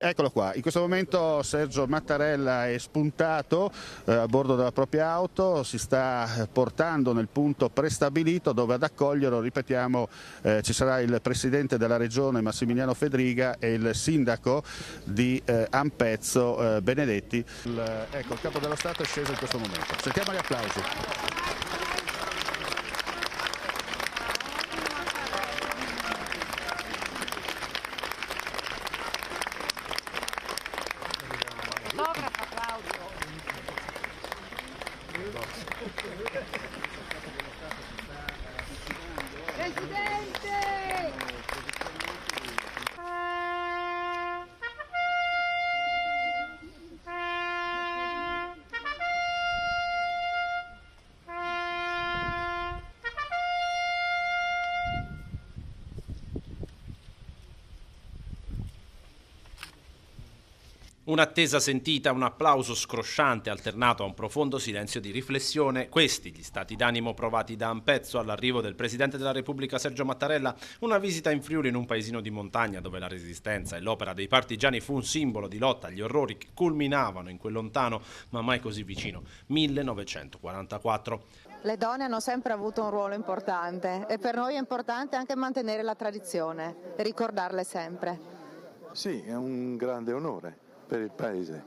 Eccolo qua, in questo momento Sergio Mattarella è spuntato a bordo della propria auto, si sta portando nel punto prestabilito dove ad accoglierlo, ripetiamo, ci sarà il presidente della regione Massimiliano Fedriga e il sindaco di Ampezzo Benedetti. Ecco, il capo dello Stato è sceso in questo momento. Sentiamo gli applausi. Presidente! Un'attesa sentita, un applauso scrosciante alternato a un profondo silenzio di riflessione. Questi gli stati d'animo provati da Ampezzo all'arrivo del Presidente della Repubblica Sergio Mattarella, una visita in Friuli in un paesino di montagna dove la resistenza e l'opera dei partigiani fu un simbolo di lotta agli orrori che culminavano in quel lontano ma mai così vicino 1944. Le donne hanno sempre avuto un ruolo importante e per noi è importante anche mantenere la tradizione e ricordarle sempre. Sì, è un grande onore per il Paese,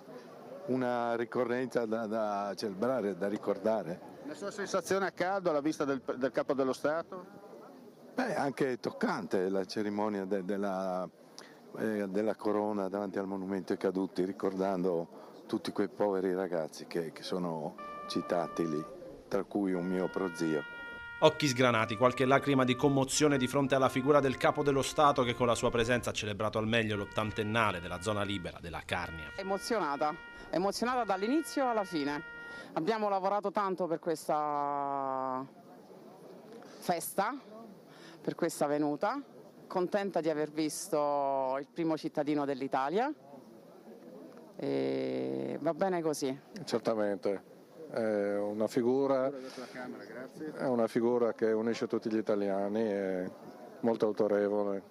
una ricorrenza da celebrare, da ricordare. La sua sensazione a caldo alla vista del capo dello Stato? Beh, anche toccante la cerimonia della corona davanti al monumento ai caduti, ricordando tutti quei poveri ragazzi che sono citati lì, tra cui un mio prozio. Occhi sgranati, qualche lacrima di commozione di fronte alla figura del capo dello Stato che con la sua presenza ha celebrato al meglio l'80ennale della zona libera della Carnia. Emozionata dall'inizio alla fine. Abbiamo lavorato tanto per questa festa, per questa venuta, contenta di aver visto il primo cittadino dell'Italia e va bene così. Certamente. È una figura che unisce tutti gli italiani, è molto autorevole.